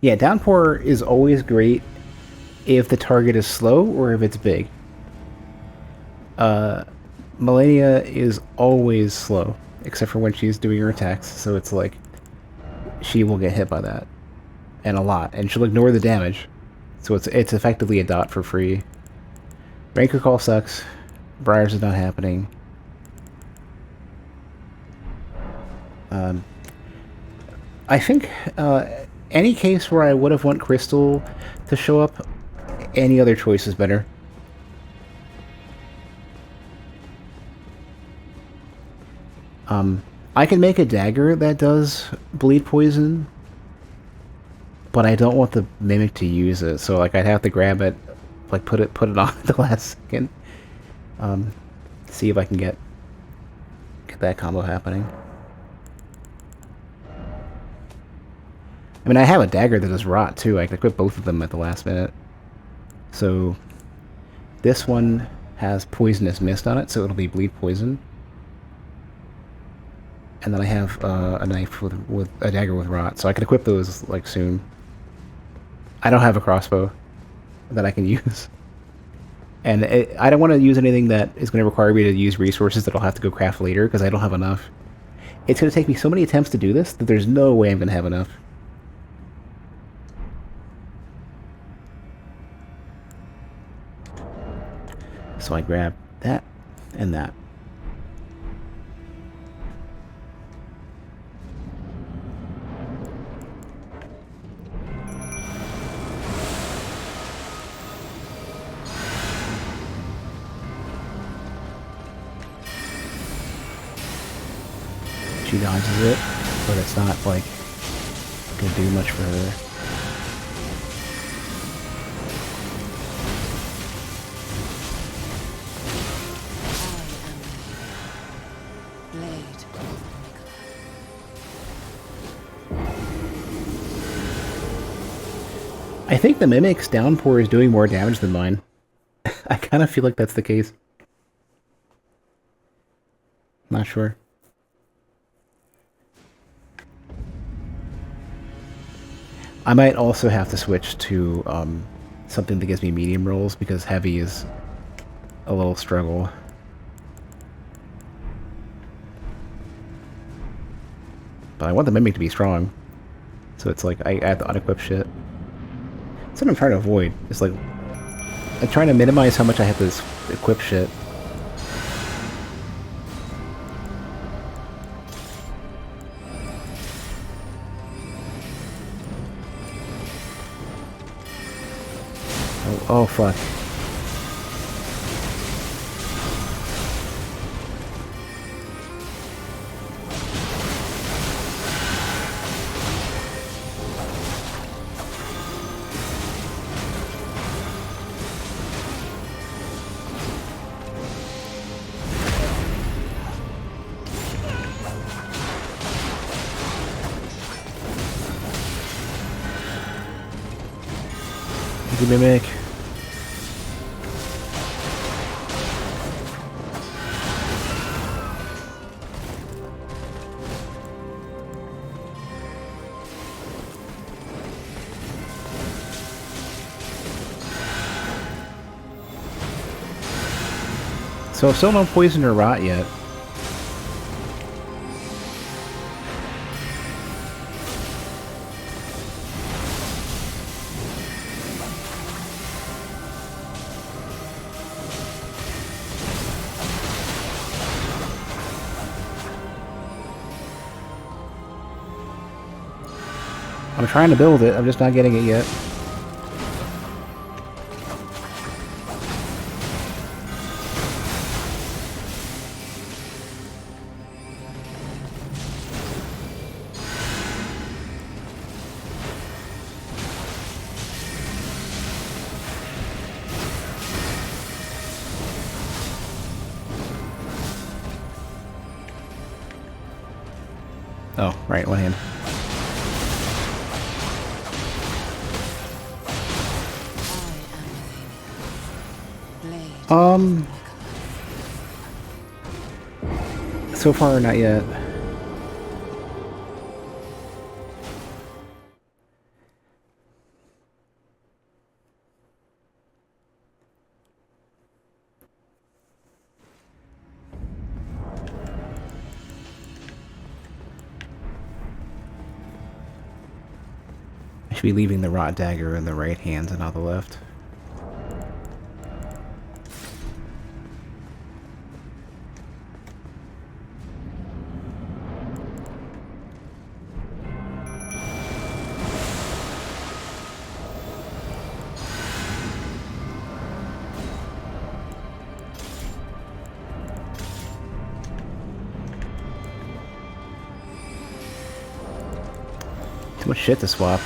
Yeah, downpour is always great if the target is slow or if it's big. Melania is always slow, except for when she's doing her attacks, so it's like she will get hit by that. And a lot. And she'll ignore the damage. So it's effectively a dot for free. Ranker Call sucks. Briars is not happening. I think any case where I would have want Crystal to show up, any other choice is better. I can make a dagger that does bleed poison, but I don't want the mimic to use it. So like I'd have to grab it, like put it on at the last second. See if I can get that combo happening. I mean, I have a dagger that does rot too. I can equip both of them at the last minute. So this one has poisonous mist on it, so it'll be bleed poison. And then I have a knife with a dagger with rot, so I can equip those like soon. I don't have a crossbow that I can use. And I don't want to use anything that is going to require me to use resources that I'll have to go craft later, because I don't have enough. It's going to take me so many attempts to do this that there's no way I'm going to have enough. So I grab that and that. She dodges it, but it's not like gonna do much for her. I think the Mimic's downpour is doing more damage than mine. I kind of feel like that's the case. Not sure. I might also have to switch to something that gives me medium rolls, because heavy is a little struggle. But I want the Mimic to be strong. So it's like I have to unequip shit. That's what I'm trying to avoid. It's like I'm trying to minimize how much I have to equip shit. Oh fuck. Thank you, Mimic. So still no poison or rot yet. I'm trying to build it, I'm just not getting it yet. Oh, right, one hand. So far, not yet. Should be leaving the rot dagger in the right hand and not the left. Too much shit to swap.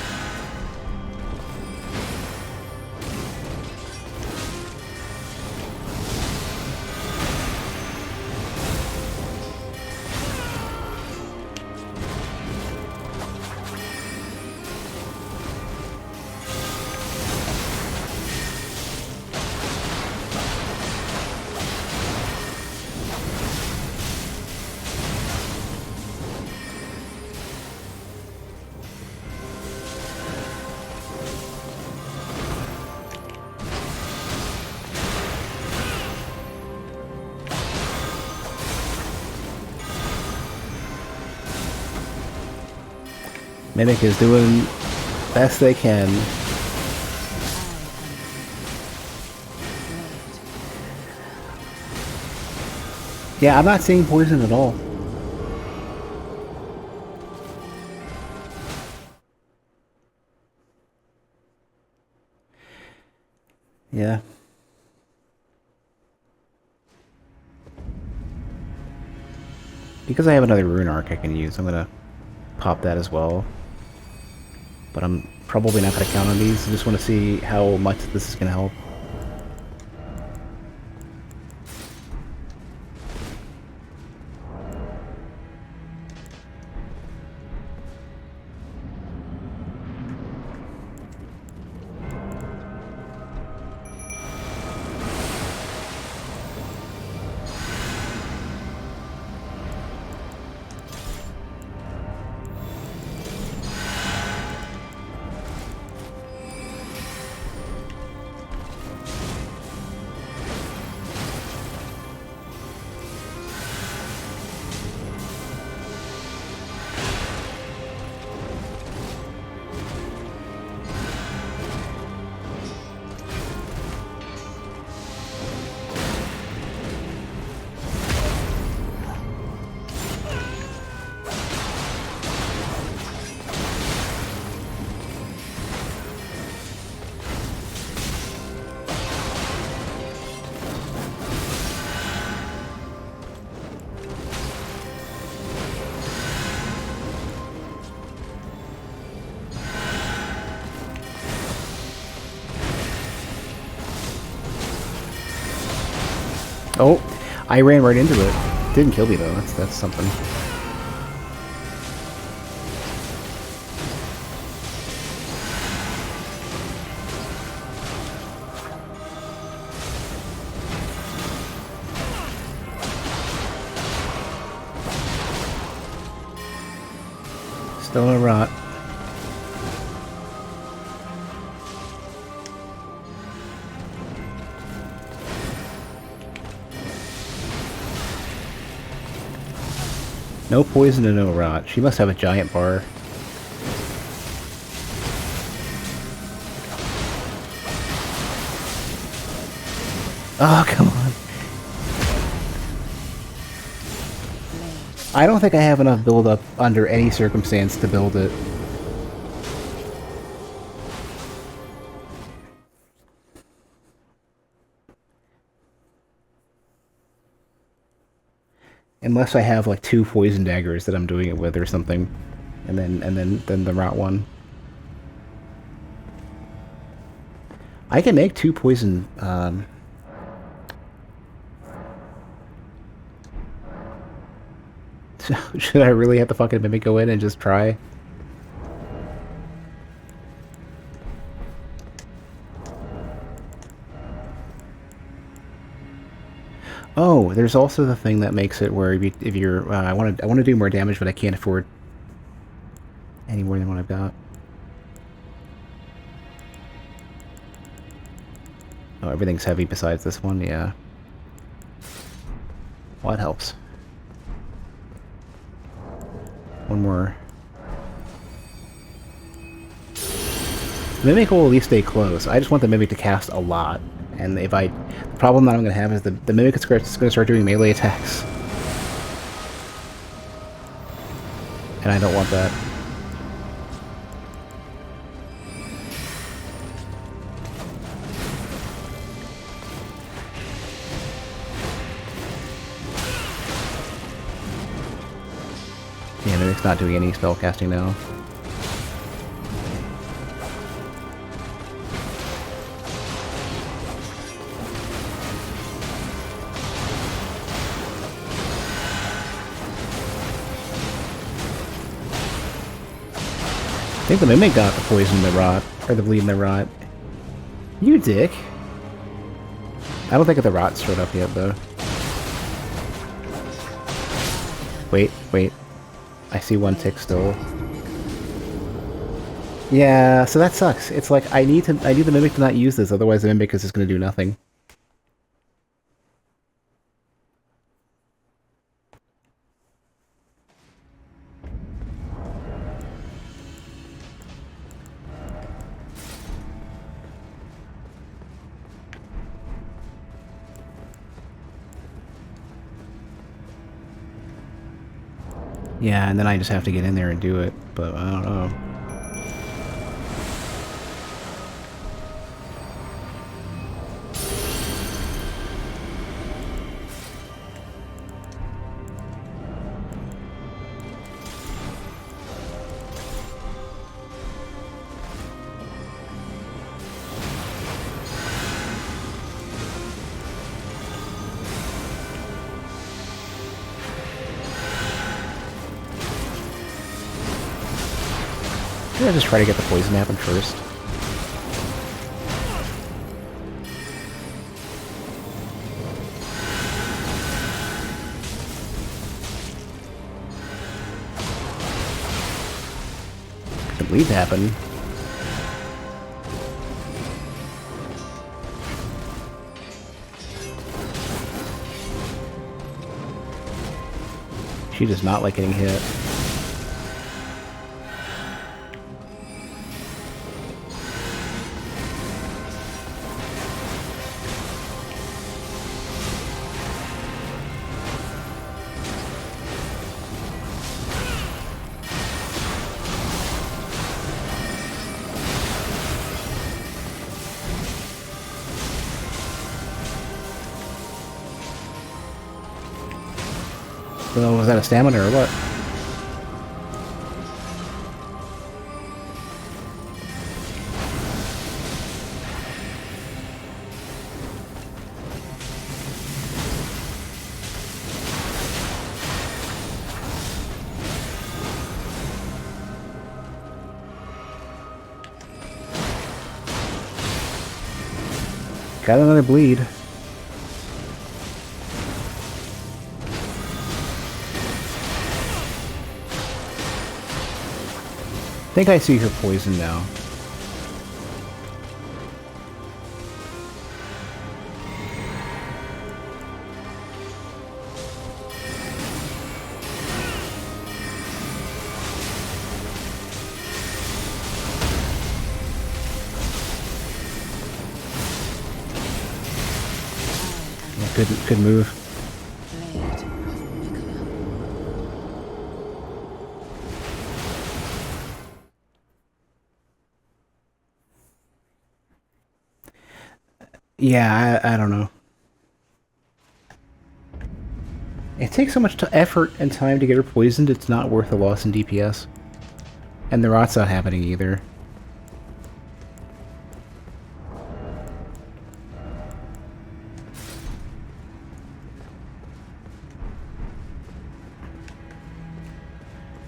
Mimic is doing best they can. Yeah, I'm not seeing poison at all. Yeah. Because I have another rune arc I can use, I'm gonna pop that as well. But I'm probably not going to count on these. I just want to see how much this is going to help. Oh, I ran right into it. Didn't kill me though. That's something. Still no rot. No poison and no rot. She must have a giant bar. Oh, come on. I don't think I have enough build up under any circumstance to build it. Unless I have like 2 poison daggers that I'm doing it with or something. And then the rot one. I can make 2 poison should I really have to fucking mimic go in and just try? Oh, there's also the thing that makes it where if you're I want to do more damage, but I can't afford any more than what I've got. Oh, everything's heavy besides this one. Yeah. Well, that helps. One more. The Mimic will at least stay close. I just want the Mimic to cast a lot. And if I... The problem that I'm going to have is the Mimic is going to start doing melee attacks. And I don't want that. Yeah, Mimic's not doing any spell casting now. I think the Mimic got the poison in the rot, or the bleed in the rot. You dick. I don't think the rot showed up yet, though. Wait. I see one tick still. Yeah, so that sucks. It's like I need the Mimic to not use this, otherwise the Mimic is just going to do nothing. Yeah, and then I just have to get in there and do it, but I don't know. I'll just try to get the poison to happen first. The bleed happen. She does not like getting hit. Well, was that a stamina or what? Got another bleed. I think I see her poison now. Good move. Yeah, I don't know. It takes so much effort and time to get her poisoned, it's not worth the loss in DPS. And the rot's not happening either.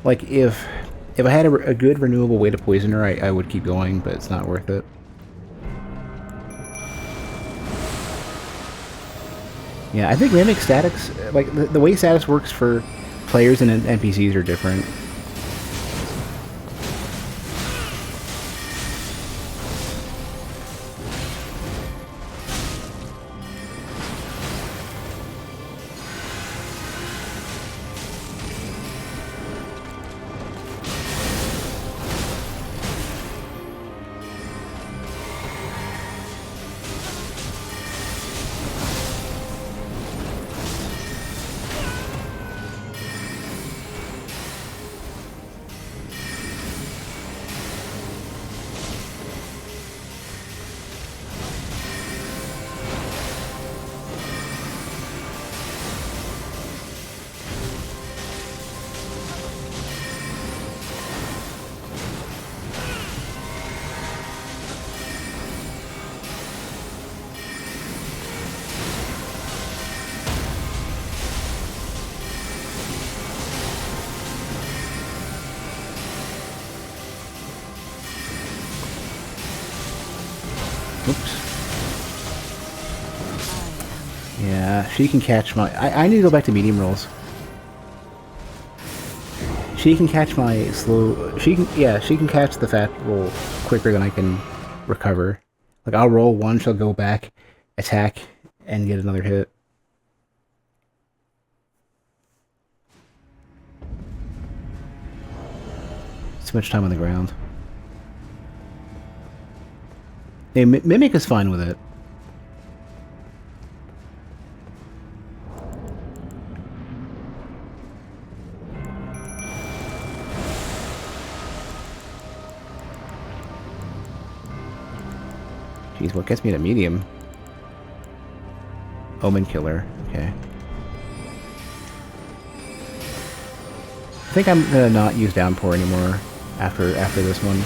Like, if I had a good renewable way to poison her, I would keep going, but it's not worth it. Yeah, I think Mimic statics, like, the way status works for players and NPCs are different. Oops. Yeah, she can catch my... I need to go back to medium rolls. She can catch my slow... she can catch the fat roll quicker than I can recover. Like, I'll roll one, she'll go back, attack, and get another hit. Too much time on the ground. Hey, Mimic is fine with it. Jeez, what gets me to medium? Omen Killer. Okay. I think I'm gonna not use Downpour anymore after this one.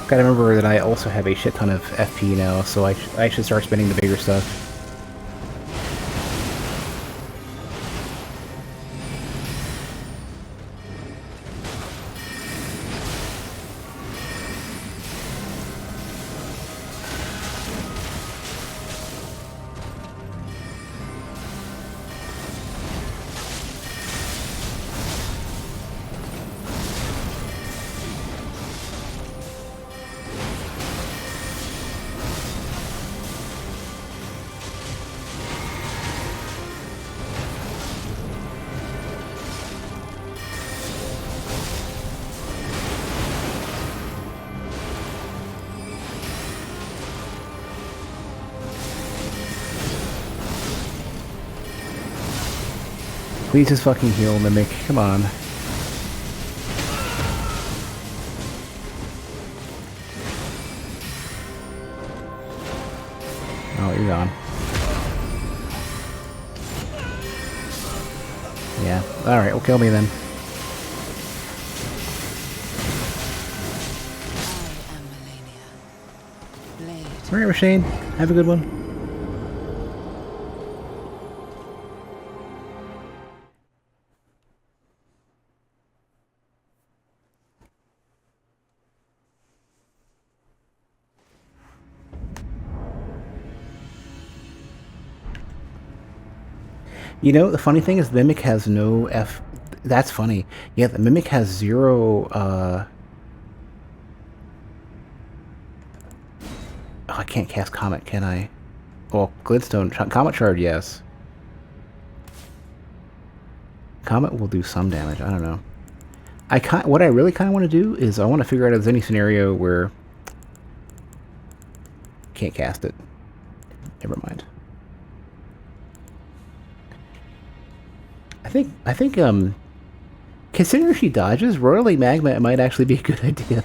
Gotta remember that I also have a shit ton of FP now, so I should start spending the bigger stuff. Please just fucking heal, Mimic. Come on. Oh, you're gone. Yeah. Alright, well, kill me then. Alright, Rashane. Have a good one. You know, the funny thing is Mimic has no F... That's funny. Yeah, the Mimic has zero, Oh, I can't cast Comet, can I? Well, Glidstone... Comet Shard, yes. Comet will do some damage, I don't know. What I really kind of want to do is I want to figure out if there's any scenario where... Can't cast it. Never mind. I think, considering she dodges, Roiling Magma might actually be a good idea.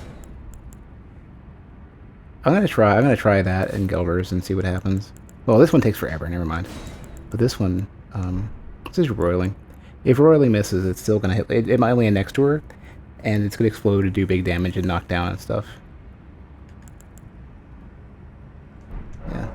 I'm gonna try that in Gelder's and see what happens. Well, this one takes forever, never mind. But this one, this is Roiling. If Roiling misses, it's still gonna hit, it might land next to her, and it's gonna explode to do big damage and knock down and stuff. Yeah.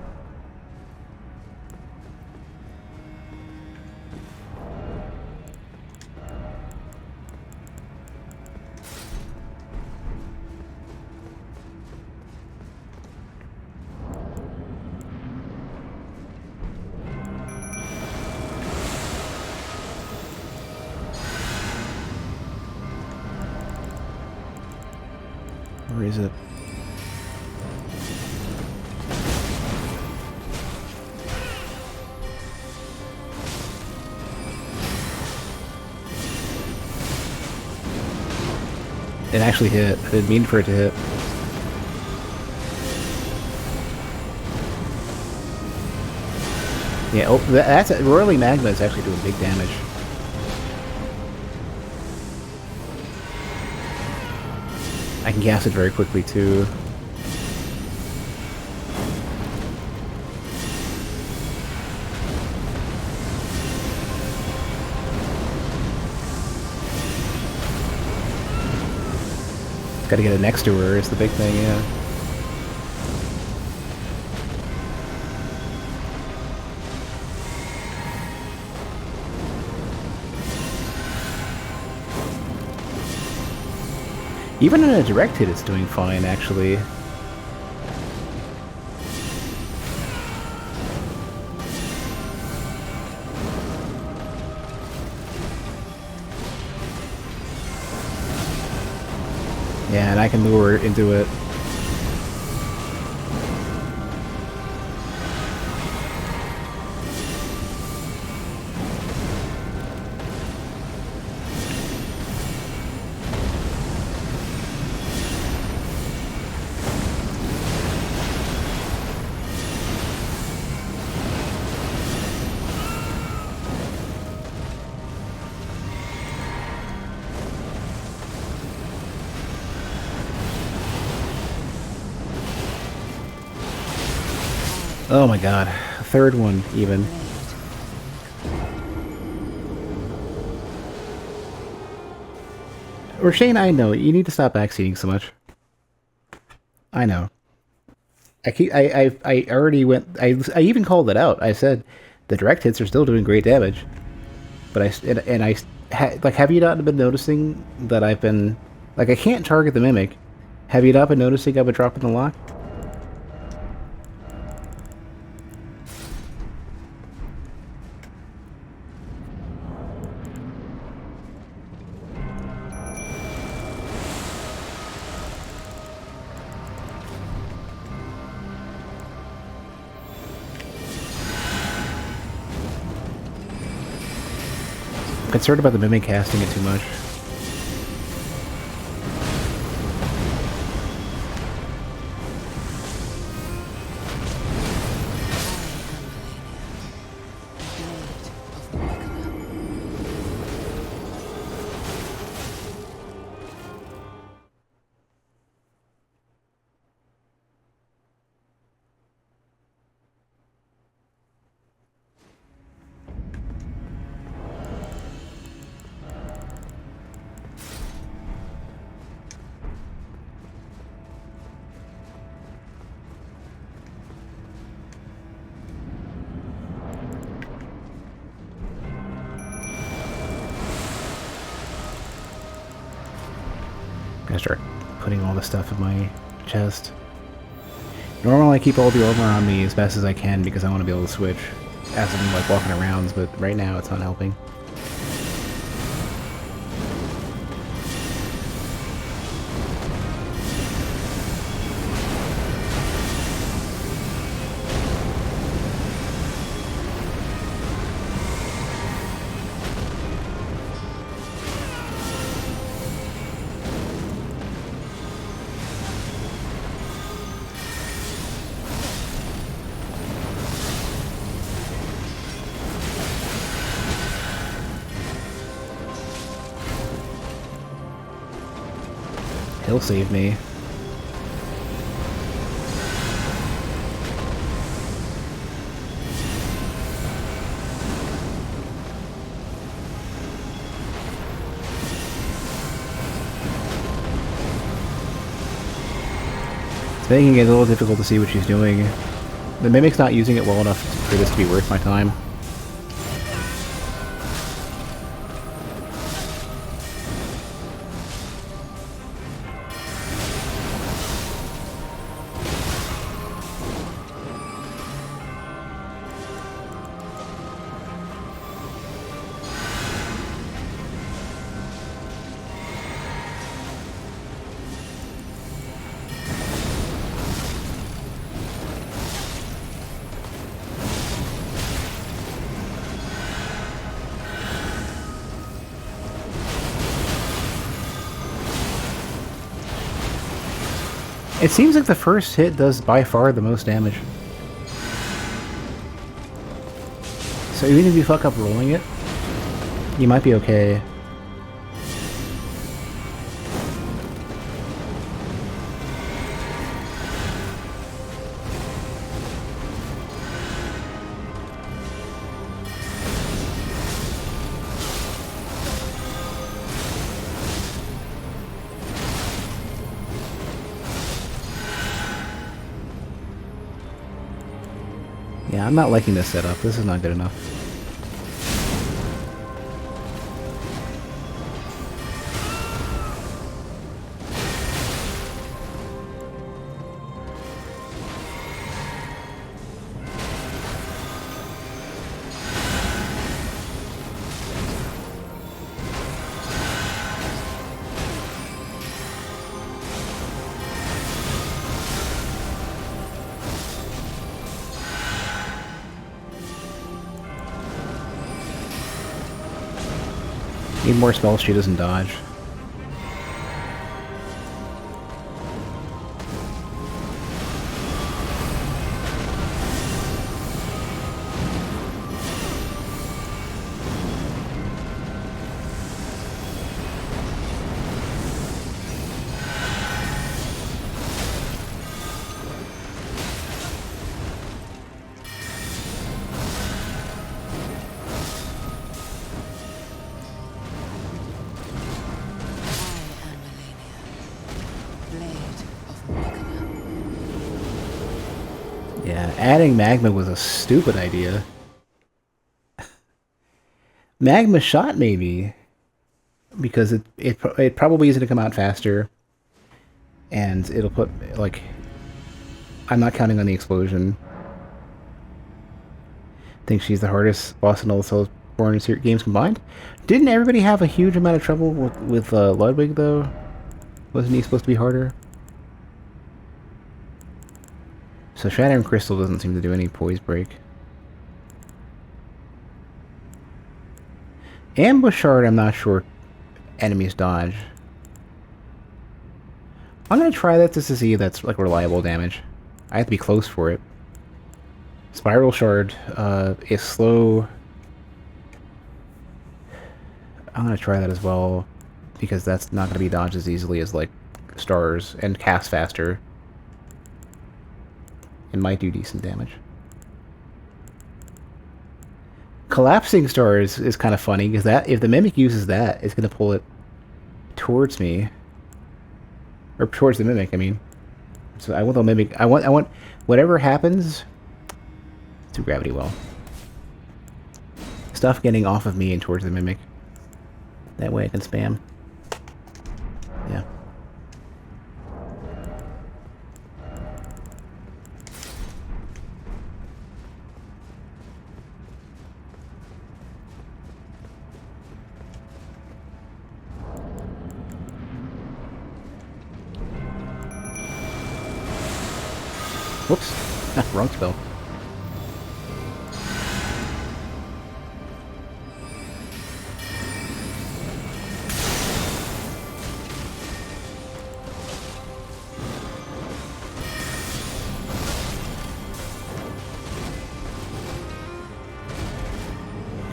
Where is it? It actually hit. I didn't mean for it to hit. Yeah, oh, that's Roiling Magma is actually doing big damage. I can cast it very quickly too. Gotta get it next to her is the big thing, yeah. Even in a direct hit, it's doing fine, actually. Yeah, and I can lure into it. Oh my god. Third one, even. Or Shane, I know, you need to stop backseating so much. I know. I already went, I even called it out. I said, the direct hits are still doing great damage. But like, have you not been noticing that I've been, like, I can't target the Mimic. Have you not been noticing I've been dropping the lock? I'm concerned about the Mimic casting it too much. I'm gonna start putting all the stuff in my chest. Normally I keep all the armor on me as best as I can because I want to be able to switch as I'm like walking around, but right now it's not helping. He'll save me. It's making it a little difficult to see what she's doing. The Mimic's not using it well enough for this to be worth my time. It seems like the first hit does by far the most damage. So even if you fuck up rolling it, you might be okay. Yeah, I'm not liking this setup. This is not good enough. Need more spells she doesn't dodge. Yeah, adding magma was a stupid idea. Magma shot maybe, because it probably is going to come out faster, and it'll put like, I'm not counting on the explosion. Think she's the hardest boss in all the Soulsborne games combined. Didn't everybody have a huge amount of trouble with Ludwig though? Wasn't he supposed to be harder? So Shattering Crystal doesn't seem to do any poise break. Ambush Shard, I'm not sure enemies dodge. I'm gonna try that just to see if that's like reliable damage. I have to be close for it. Spiral Shard is slow. I'm gonna try that as well, because that's not gonna be dodged as easily as like stars, and cast faster. It might do decent damage. Collapsing stars is kind of funny, because that if the mimic uses that, it's gonna pull it towards me, or towards the mimic. I mean, so I want the mimic. I want whatever happens to gravity well. Stuff getting off of me and towards the mimic. That way I can spam. Yeah. Whoops. Wrong spell.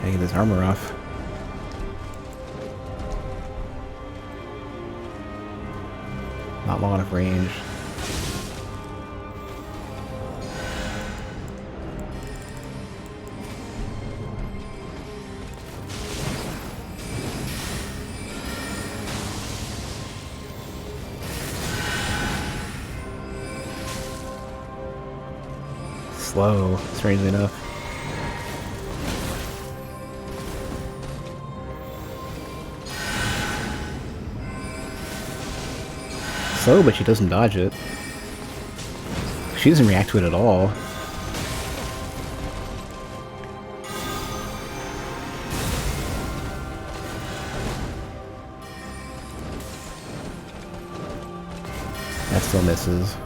Gotta get this armor off. Not long enough range. Slow, strangely enough. Slow, but she doesn't dodge it. She doesn't react to it at all. That still misses.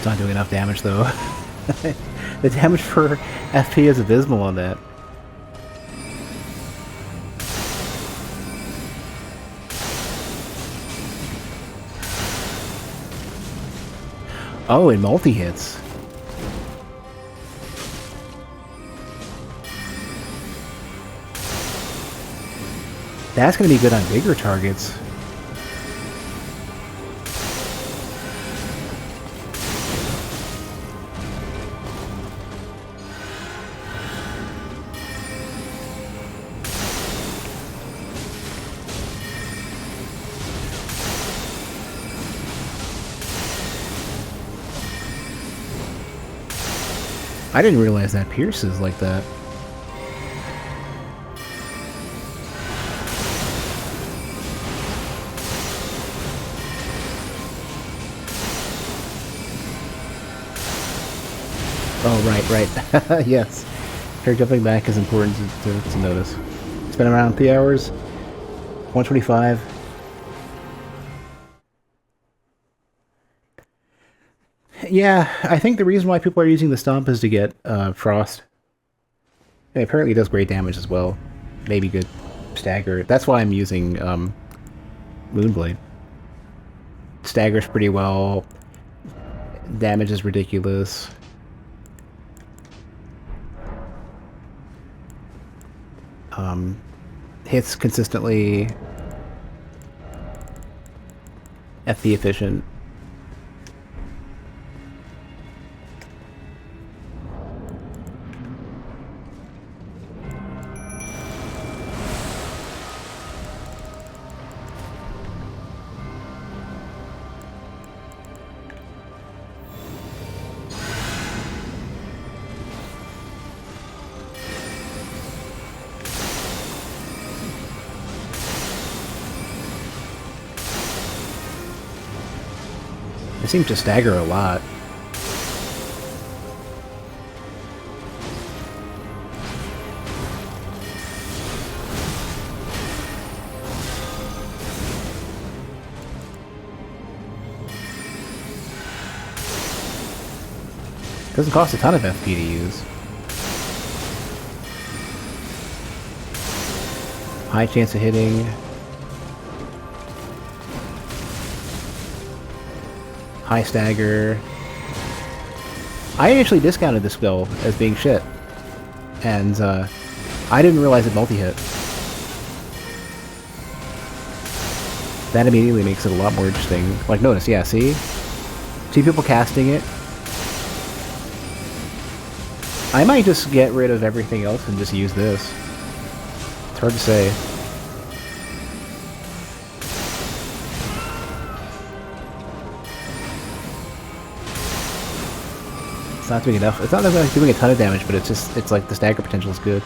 It's not doing enough damage though. The damage per FP is abysmal on that. Oh, it multi-hits. That's gonna be good on bigger targets. I didn't realize that pierces like that. Oh, right. Yes. Hair jumping back is important to notice. It's been around 3 hours. 125. Yeah, I think the reason why people are using the Stomp is to get Frost. And apparently it does great damage as well. Maybe good stagger. That's why I'm using Moonblade. Staggers pretty well. Damage is ridiculous. Hits consistently. FP efficient. It seems to stagger a lot. Doesn't cost a ton of FP to use. High chance of hitting. High stagger. I actually discounted this skill as being shit. And I didn't realize it multi-hit. That immediately makes it a lot more interesting. Like, notice, yeah, see? See people casting it? I might just get rid of everything else and just use this. It's hard to say. It's not doing enough. It's not like doing a ton of damage, but it's like the stagger potential is good.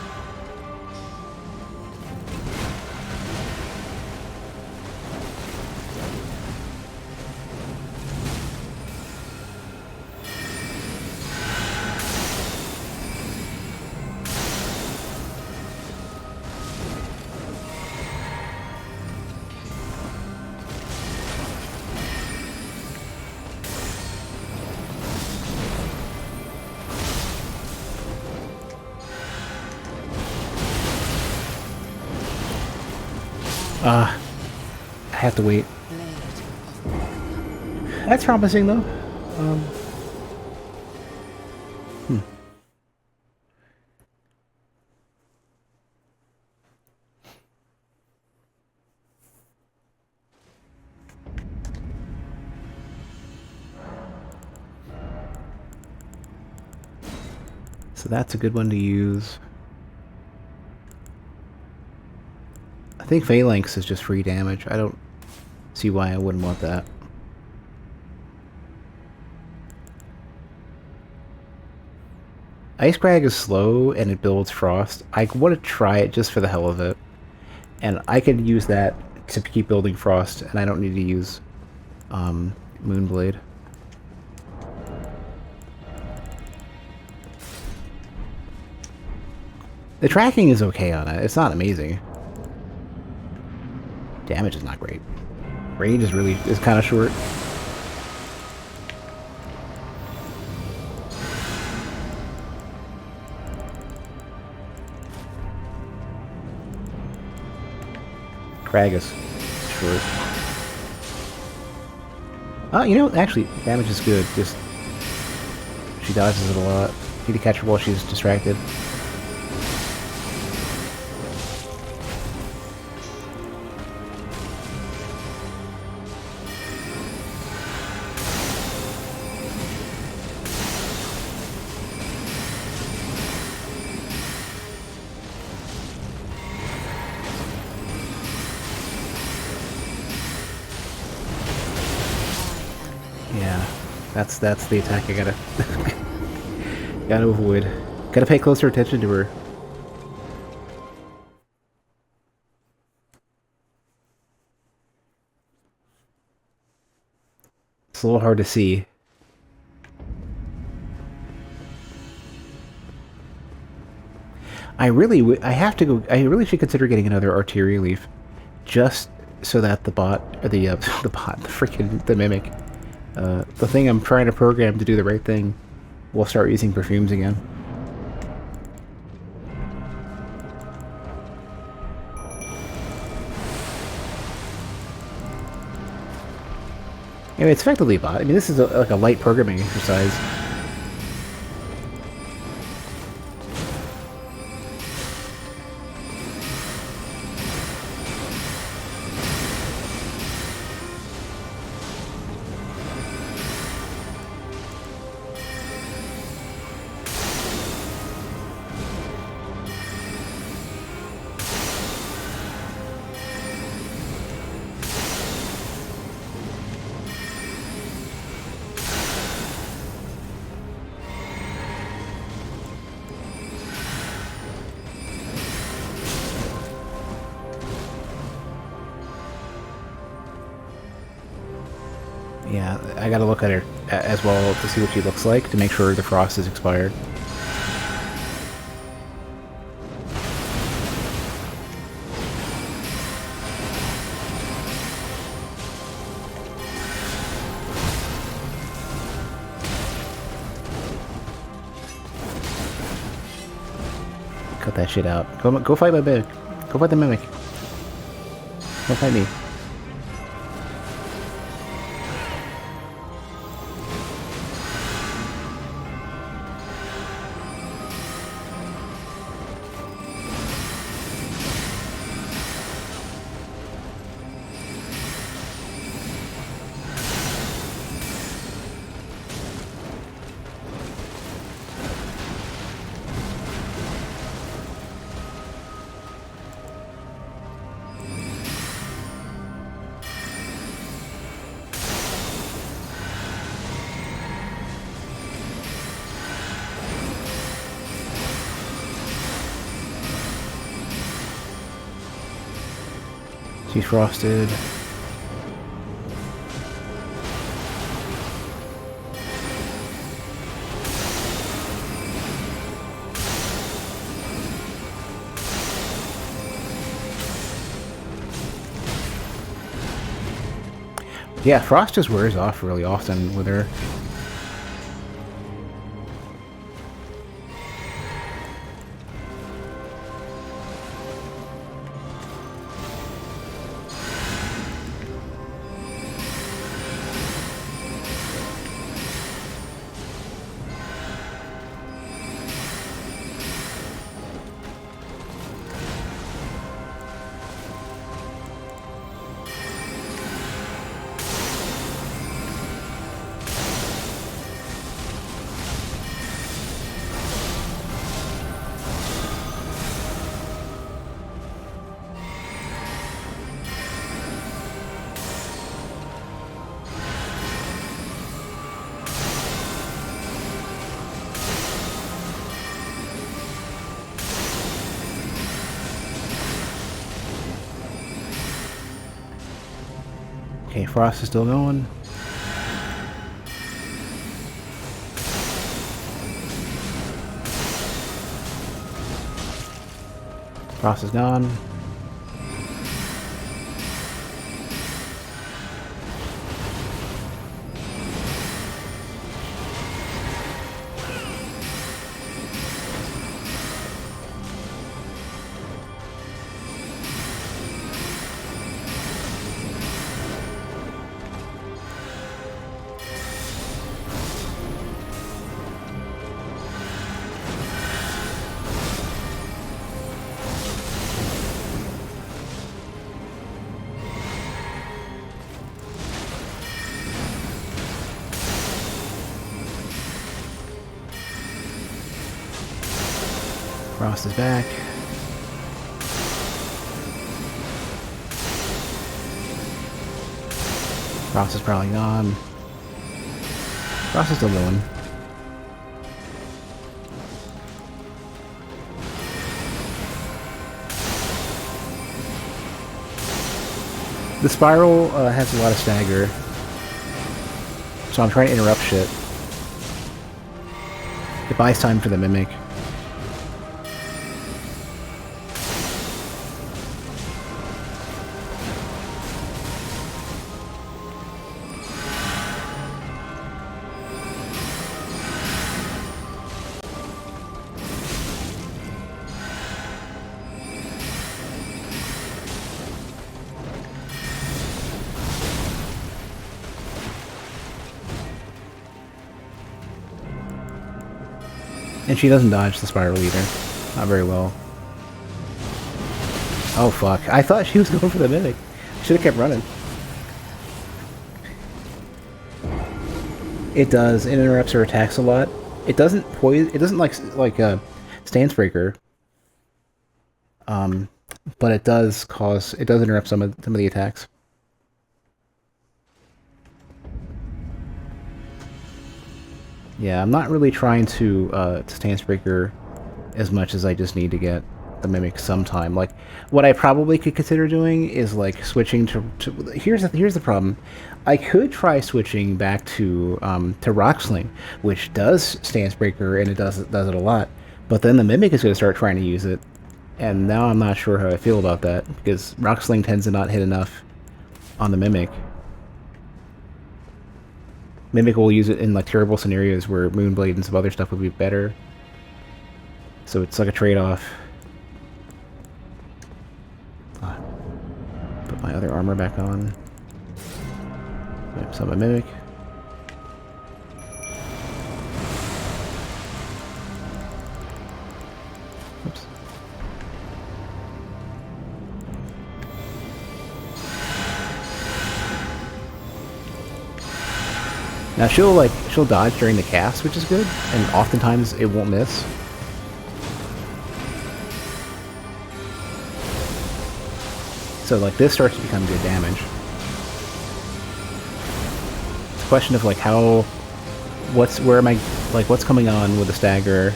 I have to wait. That's promising, though. So that's a good one to use. I think Phalanx is just free damage. I don't see why I wouldn't want that. Ice Crag is slow and it builds Frost. I want to try it just for the hell of it. And I could use that to keep building Frost, and I don't need to use Moonblade. The tracking is okay on it. It's not amazing. Damage is not great. Range is kind of short. Kragus. Short. Oh, you know, actually, damage is good. Just she dodges it a lot. Need to catch her while she's distracted. Yeah, that's the attack I gotta gotta avoid. Gotta pay closer attention to her. It's a little hard to see. I have to go. I really should consider getting another arterial leaf, just so that the bot, or the the mimic, the thing I'm trying to program to do the right thing, will start using perfumes again. Anyway, it's effectively a bot. I mean, this is like a light programming exercise. Yeah, I gotta look at her as well to see what she looks like, to make sure the frost is expired. Cut that shit out. Go fight my mimic. Go fight the mimic. Don't fight me. She's frosted. Yeah, frost just wears off really often with her. Okay, frost is still going. Frost is gone. Frost is back. Frost is probably gone. Frost is still going. The spiral has a lot of stagger, so I'm trying to interrupt shit. It buys time for the mimic. And she doesn't dodge the spiral either. Not very well. Oh fuck. I thought she was going for the mimic. Should have kept running. It does. It interrupts her attacks a lot. It doesn't poison. It doesn't like Stance Breaker. But it does cause. It does interrupt some of the attacks. Yeah, I'm not really trying to Stance Breaker as much as I just need to get the mimic sometime. Like, what I probably could consider doing is like switching to here's the problem. I could try switching back to Rock Sling, which does Stance Breaker and it does it a lot. But then the mimic is going to start trying to use it, and now I'm not sure how I feel about that because Rock Sling tends to not hit enough on the mimic. Mimic will use it in like terrible scenarios where Moonblade and some other stuff would be better. So it's like a trade-off. Put my other armor back on. Yep, so my Mimic. Oops. Now she'll dodge during the cast, which is good, and oftentimes it won't miss. So like this starts to become good damage. It's a question of like what's coming on with the stagger.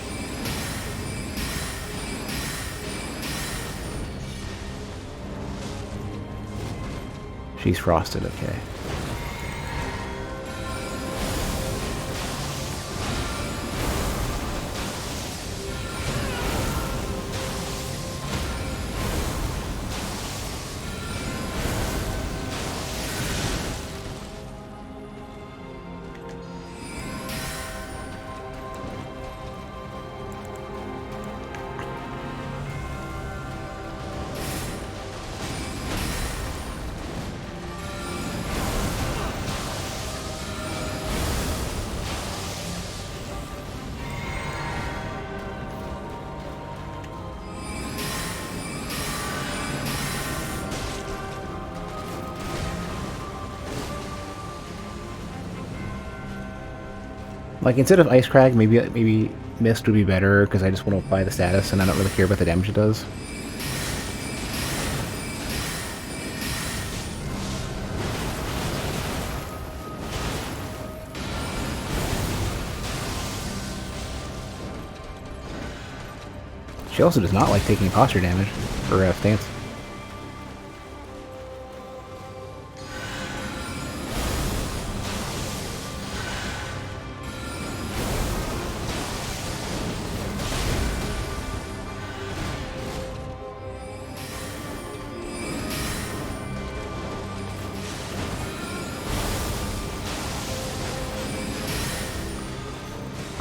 She's frosted, okay. Like, instead of Ice Crag, maybe Mist would be better, because I just want to apply the status, and I don't really care about the damage it does. She also does not like taking posture damage, or stance.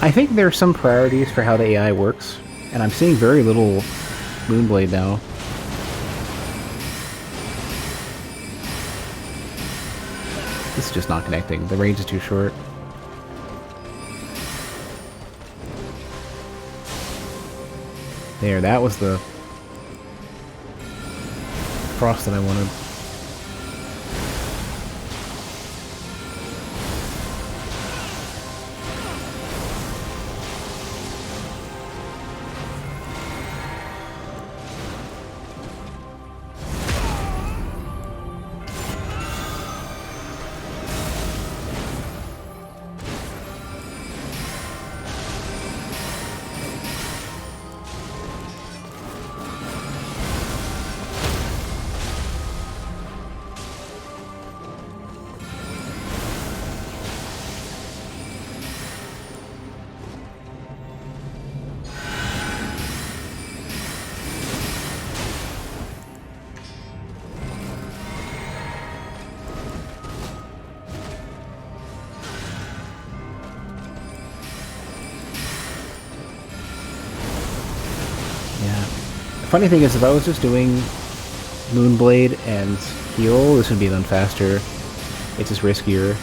I think there are some priorities for how the AI works, and I'm seeing very little Moonblade now. This is just not connecting. The range is too short. There, that was the frost that I wanted. funny thing is, if I was just doing Moonblade and heal, this would be done faster. It's just riskier.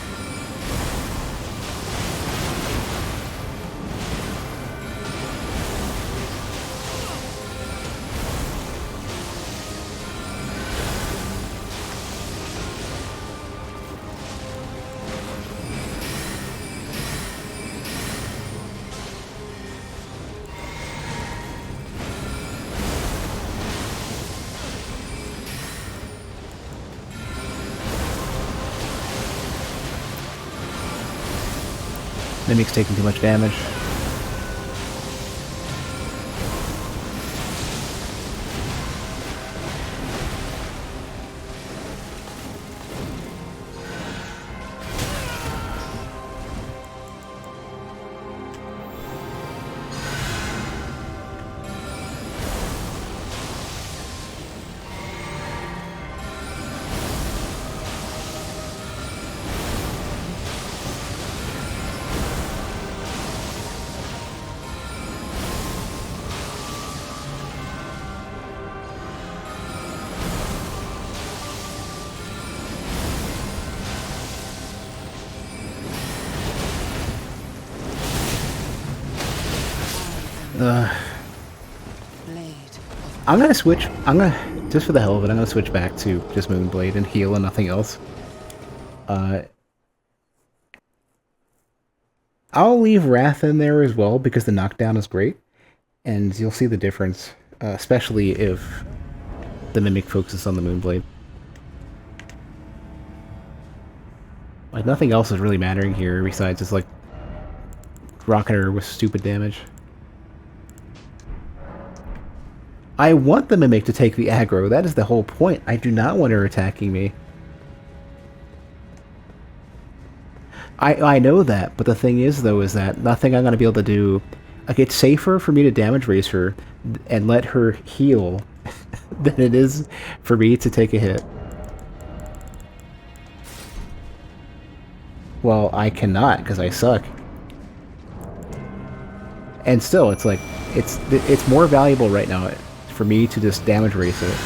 Mimic's taking too much damage. I'm gonna switch. Just for the hell of it, I'm gonna switch back to just Moonblade and heal and nothing else. I'll leave Wrath in there as well because the knockdown is great, and you'll see the difference, especially if the Mimic focuses on the Moonblade. Like, nothing else is really mattering here besides just, like, rocking her with stupid damage. I want the Mimic to take the aggro, that is the whole point. I do not want her attacking me. I know that, but the thing is, though, is that nothing I'm going to be able to do... Like, it's safer for me to damage race her and let her heal than it is for me to take a hit. Well, I cannot, because I suck. And still, it's like, it's more valuable right now for me to just damage race it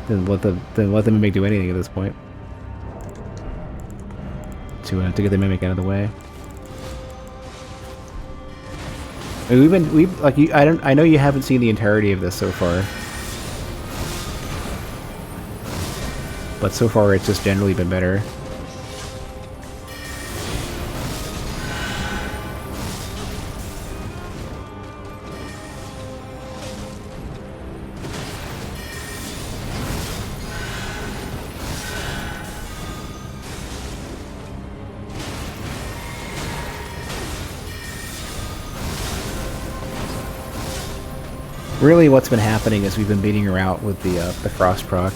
than let the Mimic do anything at this point. To get the Mimic out of the way. I know you haven't seen the entirety of this so far, but so far it's just generally been better. Really, what's been happening is we've been beating her out with the Frost proc.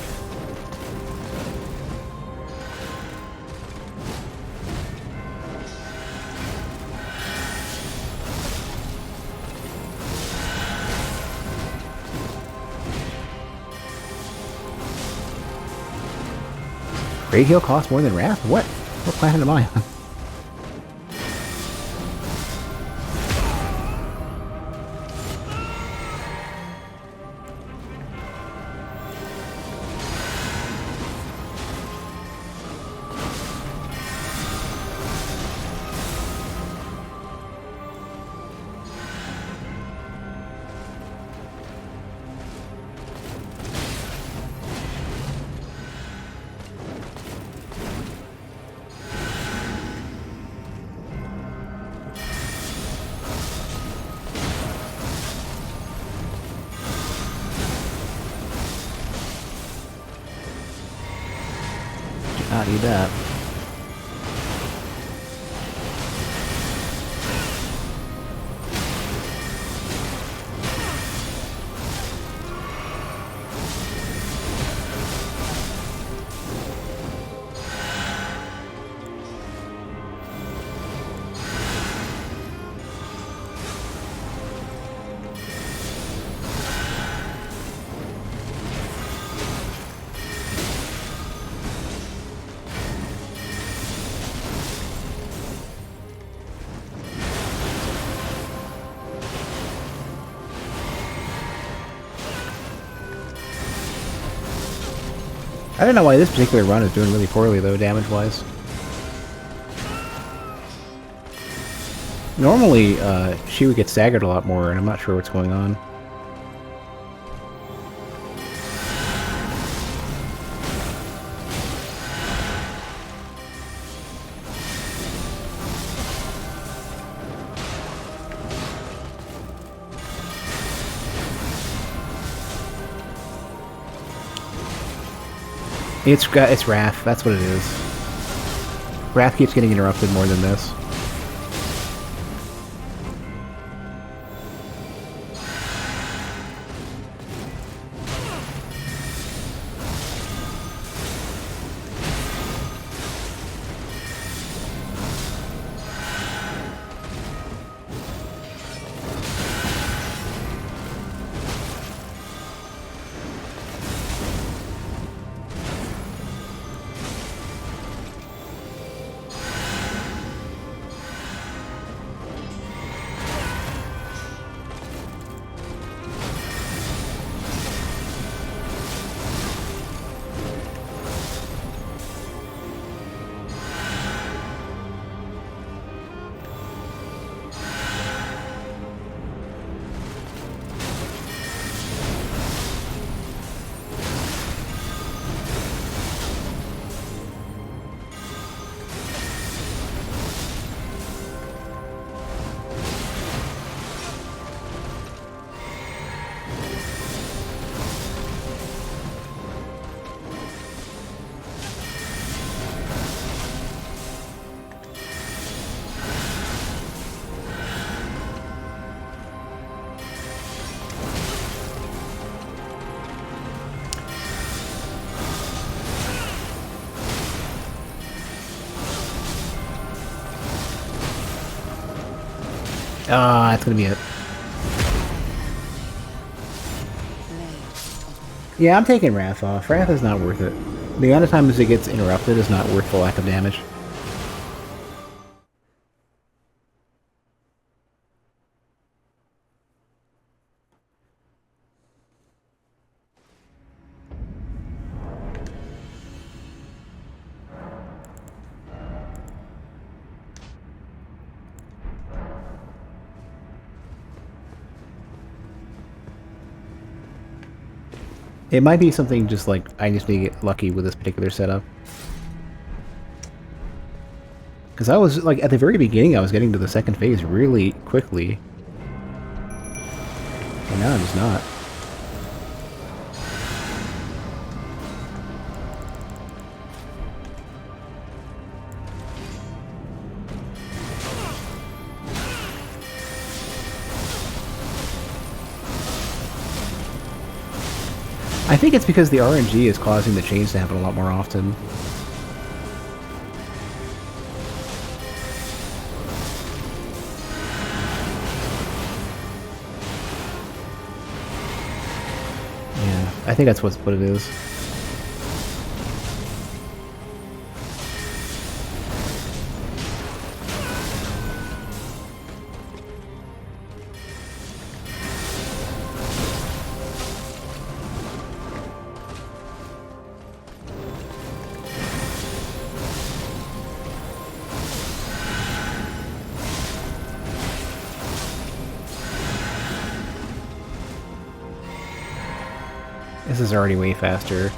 Great heal costs more than Wrath? What? What planet am I on? Not need that. I don't know why this particular run is doing really poorly, though, damage-wise. Normally, she would get staggered a lot more, and I'm not sure what's going on. It's Wrath, that's what it is. Wrath keeps getting interrupted more than this. Ah, that's gonna be it. Yeah, I'm taking Wrath off. Wrath is not worth it. The amount of times it gets interrupted is not worth the lack of damage. It might be something just like, I just need to get lucky with this particular setup. Because I was, like, at the very beginning, I was getting to the second phase really quickly. And now I'm just not. I think it's because the RNG is causing the change to happen a lot more often. Yeah, I think that's what it is. This is already way faster.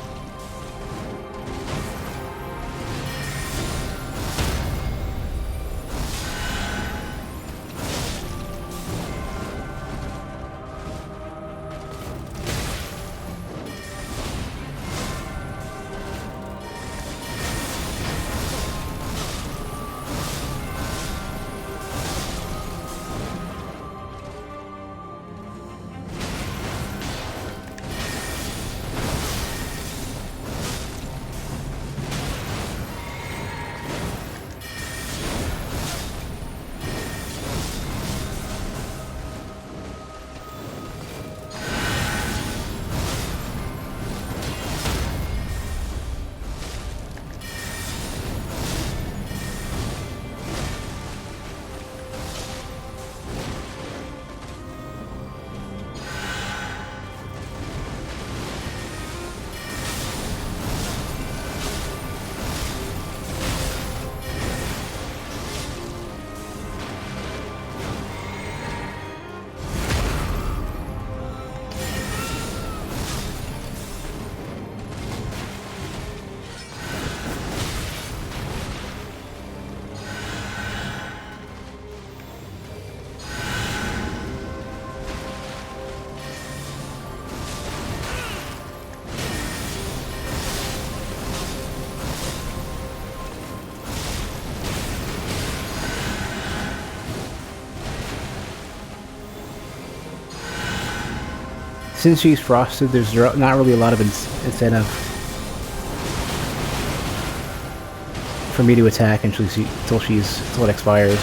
Since she's frosted, there's not really a lot of incentive for me to attack until it expires.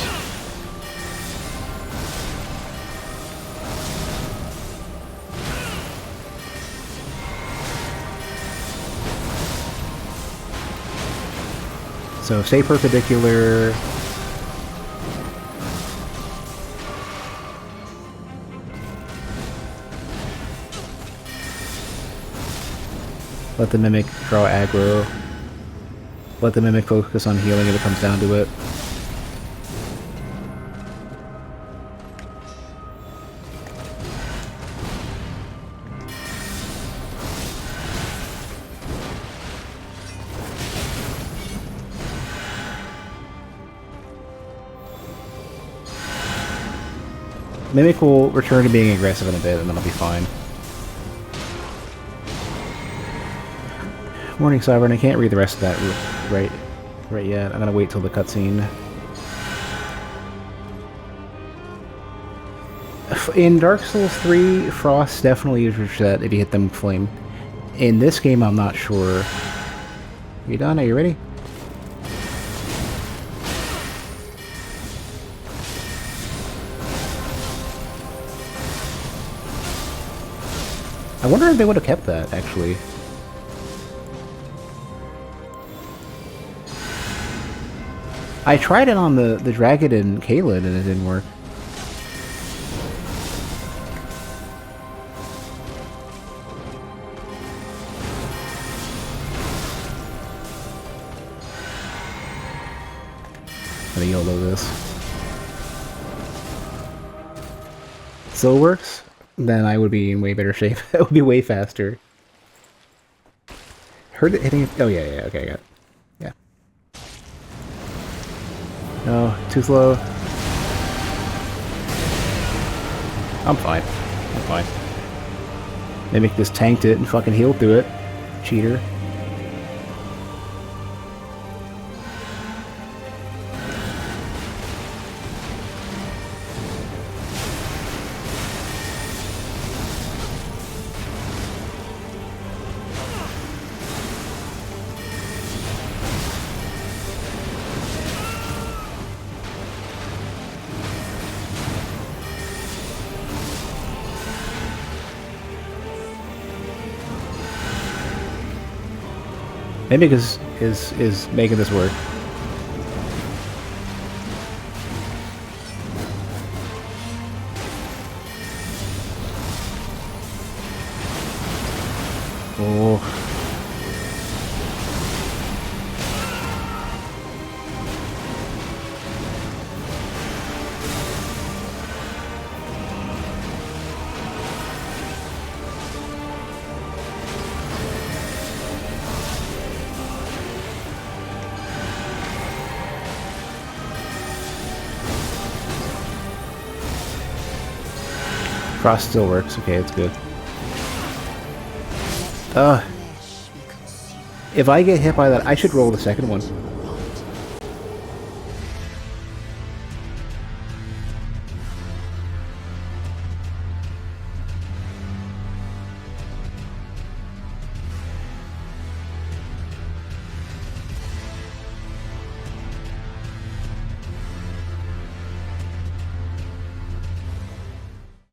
So stay perpendicular. Let the Mimic draw aggro. Let the Mimic focus on healing if it comes down to it. Mimic will return to being aggressive in a bit, and then I'll be fine. Morning, Sovereign. I can't read the rest of that right yet. I'm gonna wait till the cutscene. In Dark Souls 3, Frost definitely is reset if you hit them with Flame. In this game, I'm not sure. You done? Are you ready? I wonder if they would have kept that, actually. I tried it on the Dragon and Caelid and it didn't work. I'm gonna YOLO this. So it works? Then I would be in way better shape. It would be way faster. Heard it hitting it? Oh yeah, okay, I got it. Yeah. No, too slow. I'm fine. I'm fine. Mimic just tanked it and fucking healed through it. Cheater. Mimic is making this work. Oh. Frost still works. Okay, it's good. If I get hit by that, I should roll the second one.